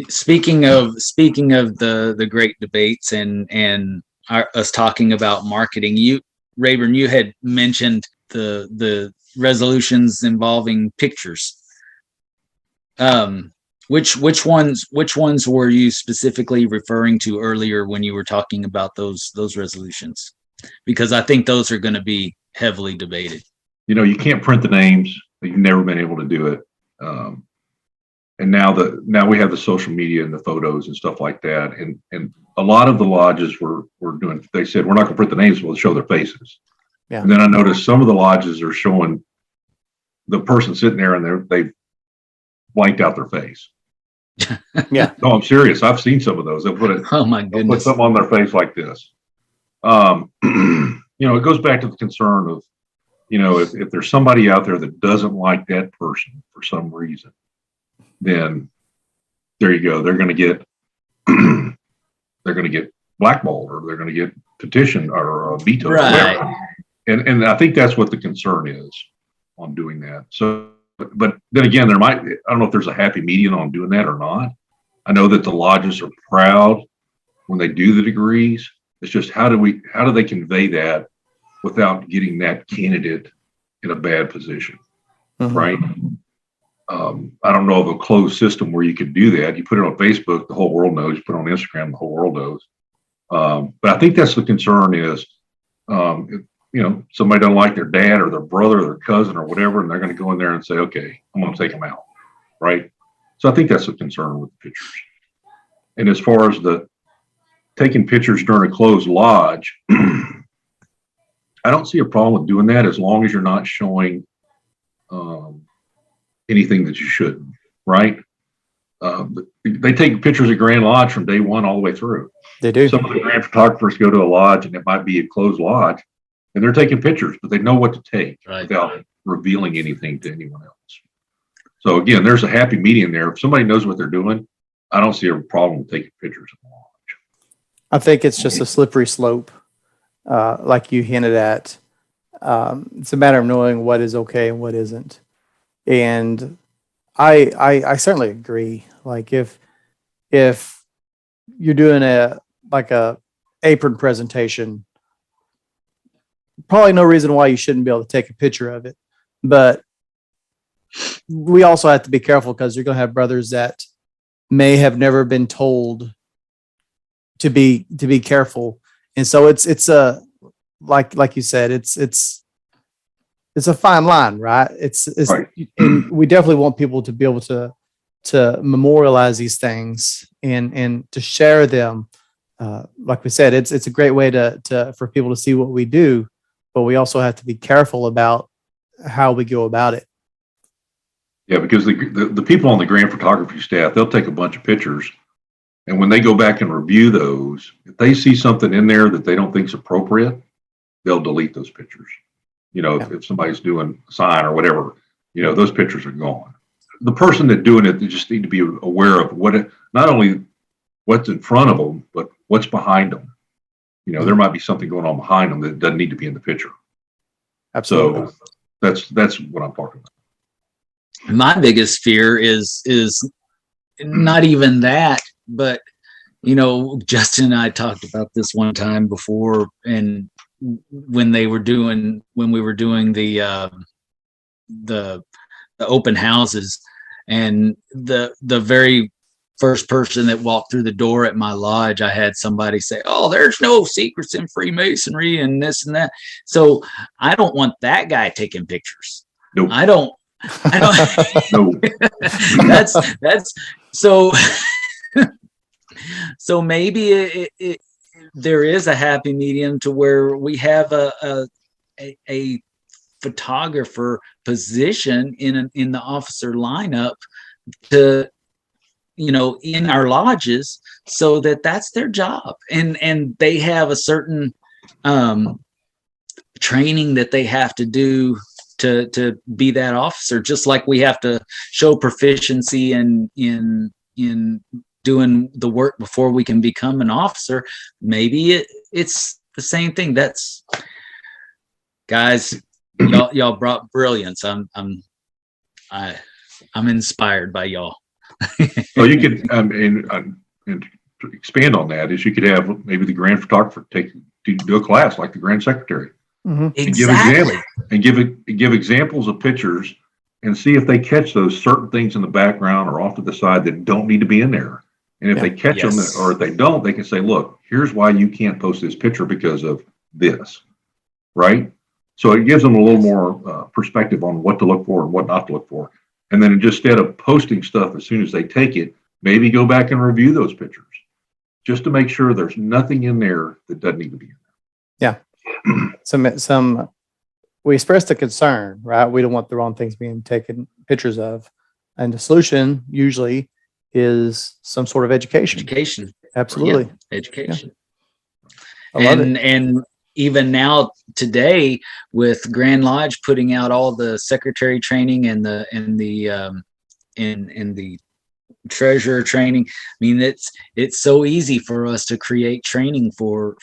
Speaking of the great debates and us talking about marketing, Rayburn, you had mentioned the resolutions involving pictures. Which ones were you specifically referring to earlier when you were talking about those resolutions? Because I think those are going to be heavily debated. You can't print the names. You've never been able to do it. And now we have the social media and the photos and stuff like that. And a lot of the lodges were doing, they said, we're not going to print the names, we'll show their faces. Yeah. And then I noticed some of the lodges are showing the person sitting there and they've blanked out their face. Yeah. No, I'm serious. I've seen some of those. They'll put Oh my put goodness. something on their face like this. It goes back to the concern of, if there's somebody out there that doesn't like that person for some reason, then there you go. They're going to get blackballed, or they're going to get petitioned or vetoed. Right. And I think that's what the concern is on doing that. So, but then again, I don't know if there's a happy median on doing that or not. I know that the lodges are proud when they do the degrees. It's just how do they convey that without getting that candidate in a bad position, right? I don't know of a closed system where you could do that. You put it on Facebook, the whole world knows. You put it on Instagram, the whole world knows. But I think that's the concern is, somebody doesn't like their dad or their brother or their cousin or whatever, and they're going to go in there and say, okay, I'm going to take them out, right? So I think that's the concern with the pictures. And as far as the taking pictures during a closed lodge, I don't see a problem with doing that as long as you're not showing anything that you shouldn't, right? They take pictures of Grand Lodge from day one all the way through. They do. Some of the grand photographers go to a lodge, and it might be a closed lodge, and they're taking pictures, but they know what to take without revealing anything to anyone else. So again, there's a happy medium there. If somebody knows what they're doing, I don't see a problem with taking pictures of the lodge. I think it's just a slippery slope, like you hinted at. It's a matter of knowing what is okay and what isn't. And I certainly agree. Like if you're doing a apron presentation, probably no reason why you shouldn't be able to take a picture of it. But we also have to be careful, because you're going to have brothers that may have never been told to be careful. And so it's a, like you said, it's a fine line, right? It's Right. And we definitely want people to be able to memorialize these things and to share them. Like we said, it's a great way for people to see what we do, but we also have to be careful about how we go about it. Yeah, because the people on the grand photography staff, they'll take a bunch of pictures, and when they go back and review those, if they see something in there that they don't think is appropriate, they'll delete those pictures. You know, Yeah. if somebody's doing a sign or whatever, you know, those pictures are gone. The person that's doing it, they just need to be aware of not only what's in front of them, but what's behind them. You know, there might be something going on behind them that doesn't need to be in the picture. Absolutely. So that's what I'm talking about. My biggest fear is not even that, but you know, Justin and I talked about this one time before, and when we were doing the open houses, and the very first person that walked through the door at my lodge, I had somebody say, "Oh, there's no secrets in Freemasonry and this and that." So I don't want that guy taking pictures. Nope. I don't. No. That's so. So maybe there is a happy medium to where we have a photographer position in the officer lineup to, you know, in our lodges, so that's their job, and they have a certain training that they have to do to be that officer, just like we have to show proficiency in doing the work before we can become an officer. Maybe it's the same thing. That's, guys, y'all brought brilliance. I'm inspired by y'all. Well, you could, and to expand on that is you could have maybe the grand photographer do a class like the grand secretary. Mhm. Exactly. And give examples of pictures and see if they catch those certain things in the background or off to the side that don't need to be in there. And if they catch them, or if they don't, they can say, look, here's why you can't post this picture because of this, right? So it gives them a little more perspective on what to look for and what not to look for. And then just instead of posting stuff as soon as they take it, maybe go back and review those pictures just to make sure there's nothing in there that doesn't need to be in there. Yeah. We expressed a concern, right? We don't want the wrong things being taken pictures of. And the solution usually is some sort of education. Absolutely. Yeah, education. I love it. And even now today, with Grand Lodge putting out all the secretary training and the treasurer training, I mean, it's so easy for us to create training for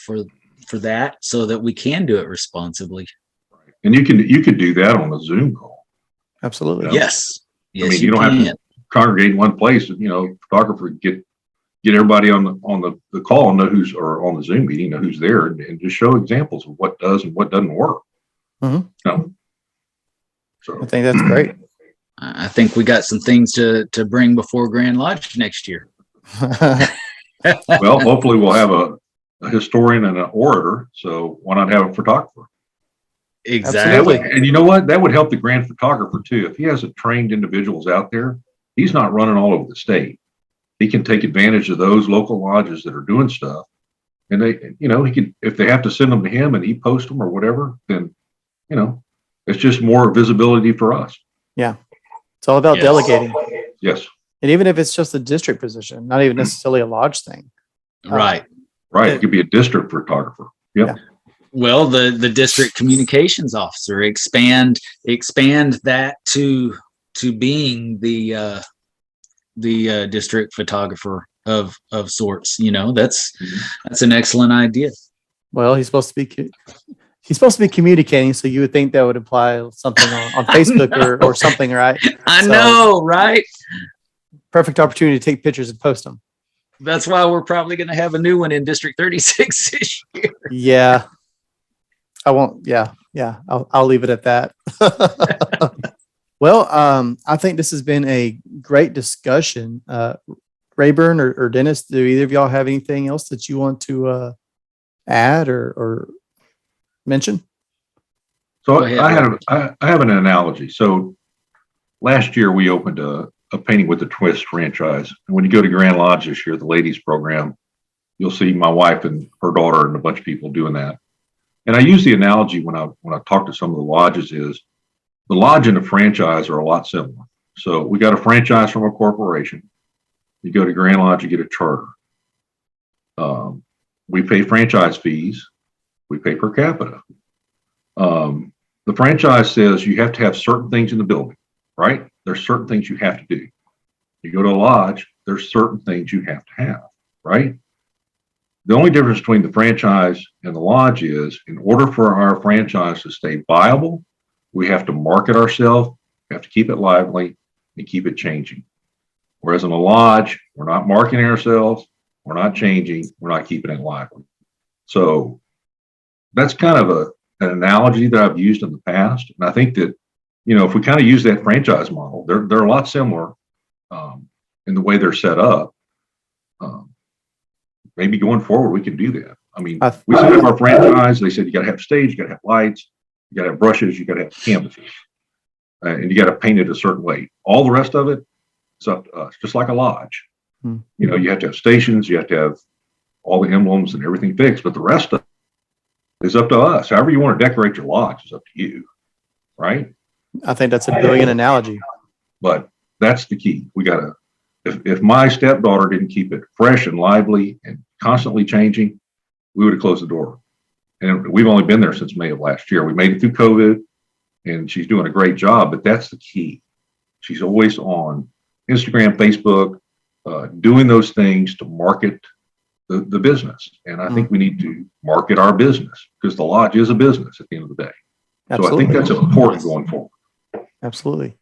that, so that we can do it responsibly. And you could do that on a Zoom call. Absolutely. You know? Yes. I mean, you don't have to congregate in one place. You know, photographer get everybody on the call and know or on the Zoom meeting, know who's there, and just show examples of what does and what doesn't work. Mm-hmm. No. So I think that's great. I think we got some things to bring before Grand Lodge next year. well, hopefully we'll have a historian and an orator. So why not have a photographer? Exactly. And you know what? That would help the grand photographer too. If he has trained individuals out there, he's not running all over the state. He can take advantage of those local lodges that are doing stuff. And they, you know, he can, if they have to send them to him and he posts them or whatever, then, you know, it's just more visibility for us. Yeah. It's all about delegating. Yes. And even if it's just a district position, not even necessarily a lodge thing. Right. Right. It could be a district photographer. Yep. Yeah. Well, the district communications officer, expand that to being the district photographer of sorts. You know, that's an excellent idea. Well, he's supposed to be communicating, so you would think that would apply something on Facebook or something, right? I know, right? Perfect opportunity to take pictures and post them. That's why we're probably going to have a new one in District 36 this year. Yeah. I won't. Yeah. I'll leave it at that. Well, I think this has been a great discussion. Raborn or Dennis, do either of y'all have anything else that you want to add or mention? So I have an analogy. So last year we opened a Painting with a Twist franchise. And when you go to Grand Lodge this year, the ladies program, you'll see my wife and her daughter and a bunch of people doing that. And I use the analogy when I talk to some of the lodges is the lodge and the franchise are a lot similar. So we got a franchise from a corporation. You go to Grand Lodge, you get a charter. We pay franchise fees. We pay per capita. the franchise says you have to have certain things in the building, right? There's certain things you have to do. You go to a lodge, there's certain things you have to have, right? The only difference between the franchise and the lodge is, in order for our franchise to stay viable, we have to market ourselves, we have to keep it lively, and keep it changing. Whereas in a lodge, we're not marketing ourselves, we're not changing, we're not keeping it lively. So that's kind of an analogy that I've used in the past. And I think that, if we kind of use that franchise model, they're a lot similar in the way they're set up. Maybe going forward, we can do that. I mean, we set up our franchise. They said you got to have stage, you got to have lights, you got to have brushes, you got to have canvases, and you got to paint it a certain way. All the rest of it is up to us, just like a lodge. You have to have stations, you have to have all the emblems and everything fixed, but the rest of it is up to us. However you want to decorate your lodge is up to you, right? I think that's a brilliant analogy. But that's the key. We got to, if my stepdaughter didn't keep it fresh and lively and constantly changing, we would have closed the door. And we've only been there since May of last year. We made it through COVID, and she's doing a great job, but that's the key. She's always on Instagram, Facebook, doing those things to market the business. And I think we need to market our business, because the lodge is a business at the end of the day. Absolutely. So I think that's important going forward. Absolutely.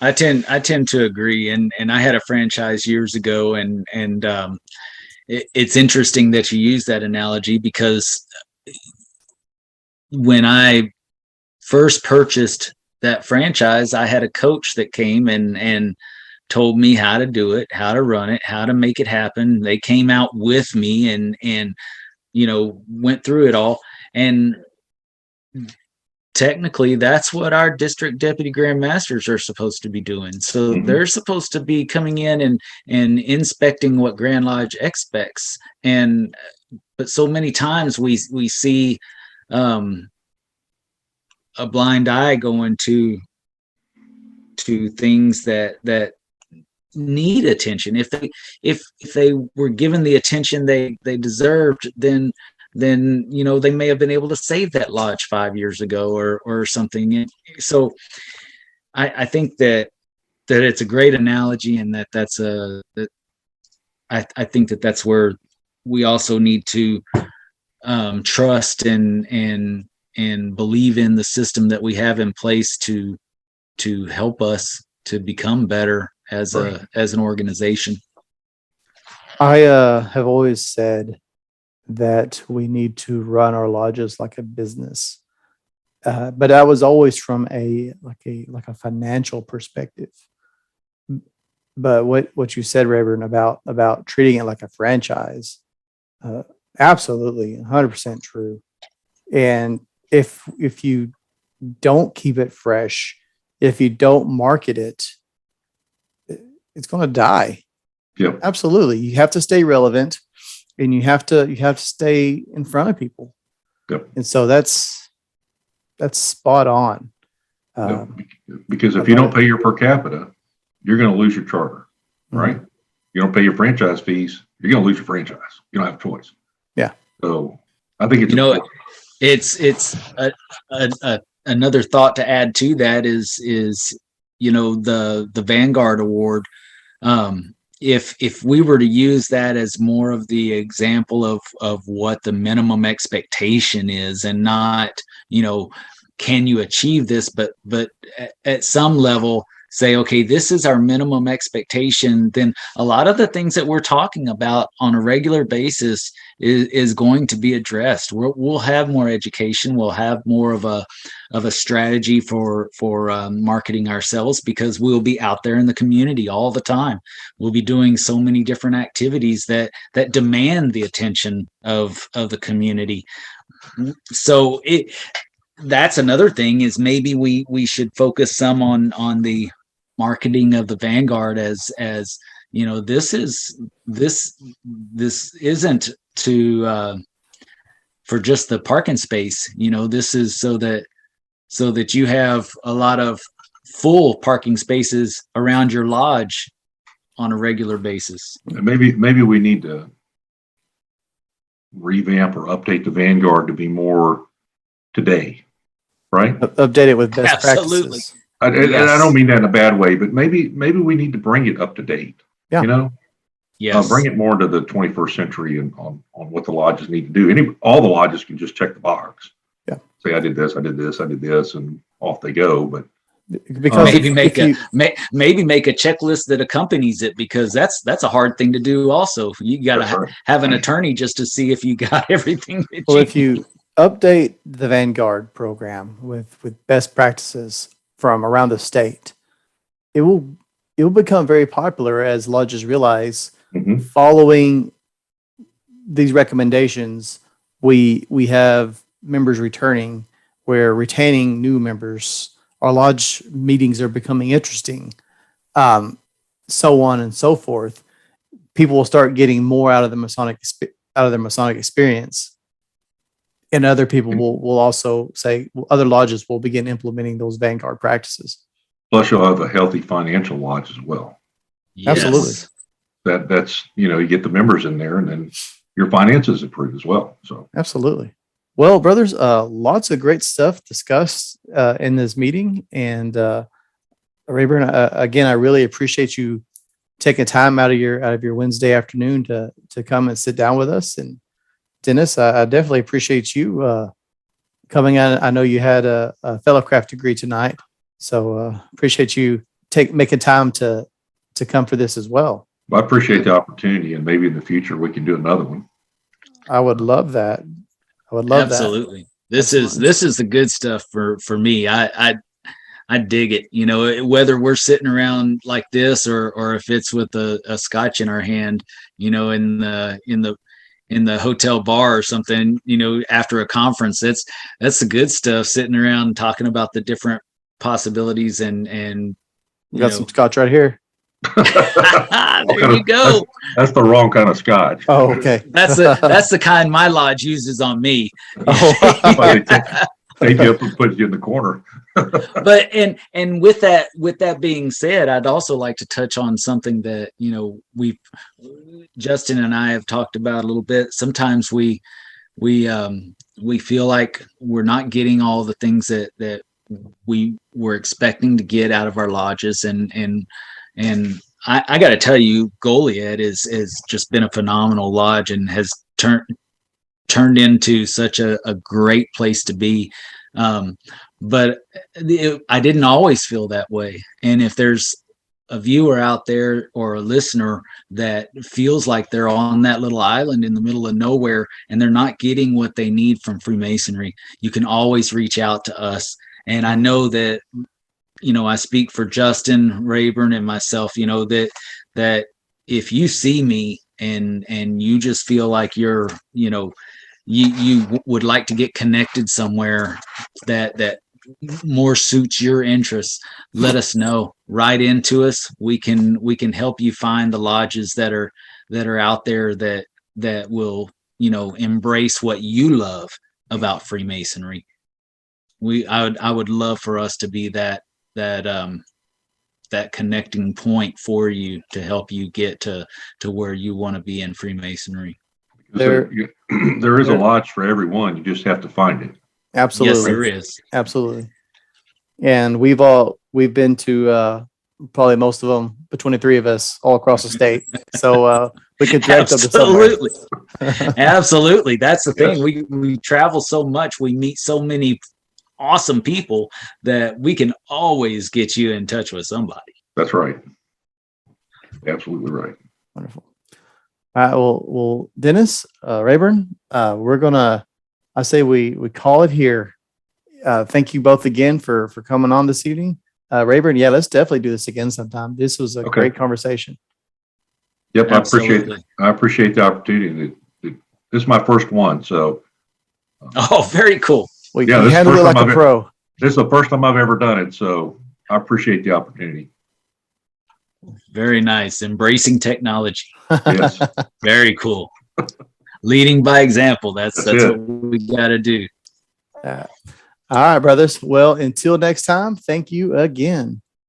I tend to agree, and I had a franchise years ago, and it's interesting that you use that analogy, because when I first purchased that franchise, I had a coach that came and told me how to do it, how to run it, how to make it happen. They came out with me and went through it all. And technically, that's what our district deputy grand masters are supposed to be doing. So they're supposed to be coming in and inspecting what Grand Lodge expects. But so many times we see a blind eye going to things that need attention. If they were given the attention they deserved, then they may have been able to save that lodge 5 years ago or something. So I think that it's a great analogy, and I think that's where we also need to trust and believe in the system that we have in place to help us to become better as an organization. I have always said that we need to run our lodges like a business, but I was always from a financial perspective. But what you said, Raborn, about treating it like a franchise, absolutely 100% true. And if you don't keep it fresh, if you don't market it, it's going to die. Yep. Absolutely. You have to stay relevant, and you have to stay in front of people. Yep. And so that's spot on. Because if you don't pay your per capita, you're going to lose your charter, right? You don't pay your franchise fees, you're going to lose your franchise. You don't have a choice. Yeah. So I think it's another thought to add to that is the Vanguard Award. If we were to use that as more of the example of what the minimum expectation is, and not, can you achieve this, but at some level say, okay, this is our minimum expectation, then a lot of the things that we're talking about on a regular basis is going to be addressed. We'll have more education. We'll have more of a strategy for marketing ourselves, because we'll be out there in the community all the time. We'll be doing so many different activities that demand the attention of the community. So that's another thing, is maybe we should focus some on the marketing of the Vanguard as this isn't for just the parking space. This is so that you have a lot of full parking spaces around your lodge on a regular basis. maybe we need to revamp or update the Vanguard to be more today, right? Update it with best Absolutely. practices. And I don't mean that in a bad way, but maybe we need to bring it up to date. Yeah. You know, Yes. bring it more into the 21st century and on what the lodges need to do. All the lodges can just check the box. Yeah. Say I did this, I did this, I did this, and off they go. But because maybe make a checklist that accompanies it, because that's a hard thing to do. Also, you got to have an attorney just to see if you got everything. Well, if you update the Vanguard program with best practices from around the state, it will become very popular as lodges realize following these recommendations, we have members returning, we're retaining new members, our lodge meetings are becoming interesting, so on and so forth. People will start getting more out of the Masonic experience, and other people will also say, other lodges will begin implementing those Vanguard practices. Plus, you'll have a healthy financial lodge as well. Yes. Absolutely. That's you get the members in there, and then your finances improve as well. So absolutely. Well, brothers, lots of great stuff discussed in this meeting, and Raborn, again, I really appreciate you taking time out of your Wednesday afternoon to come and sit down with us. And Dennis, I definitely appreciate you coming on. I know you had a fellowcraft degree tonight, so appreciate you making time to come for this as well. I appreciate the opportunity, and maybe in the future we can do another one. I would love that. I would love Absolutely. that. This is the good stuff for me. I dig it. You know, whether we're sitting around like this or if it's with a scotch in our hand, you know, in the hotel bar or something, you know, after a conference, that's the good stuff, sitting around talking about the different possibilities and we got some scotch right here. There you go. That's the wrong kind of scotch. Oh, okay. That's the kind my lodge uses on me. They take you up and put you in the corner. But and with that being said, I'd also like to touch on something that, you know, Justin and I have talked about a little bit. Sometimes we feel like we're not getting all the things that we were expecting to get out of our lodges, and I got to tell you, Goliad has just been a phenomenal lodge and has turned into such a great place to be. But I didn't always feel that way. And if there's a viewer out there or a listener that feels like they're on that little island in the middle of nowhere and they're not getting what they need from Freemasonry, you can always reach out to us. And I know that, you know, I speak for Justin, Raborn, and myself, you know, that if you see me and you just feel like you're, you know, you would like to get connected somewhere that more suits your interests, let us know. Write into us. We can help you find the lodges that are out there that will, you know, embrace what you love about Freemasonry. I would love for us to be that connecting point for you to help you get to where you want to be in Freemasonry. There is a lodge for everyone. You just have to find it. Absolutely. Yes, there is. Absolutely. And we've been to probably most of them between the three of us all across the state. So we could direct them to somewhere. Absolutely. That's the thing. We travel so much. We meet so many awesome people that we can always get you in touch with somebody. That's right. Absolutely right. Wonderful. All right. Well, Dennis, Raborn, I say we call it here. Thank you both again for coming on this evening. Raborn, yeah, let's definitely do this again sometime. This was a great conversation. Yep. Absolutely. I appreciate the opportunity. This is my first one. So. Oh, very cool. Well, you handle it like a pro. This is the first time I've ever done it. So I appreciate the opportunity. Very nice. Embracing technology. Yes. Very cool. Leading by example. That's what we got to do. All right, brothers. Well, until next time, thank you again.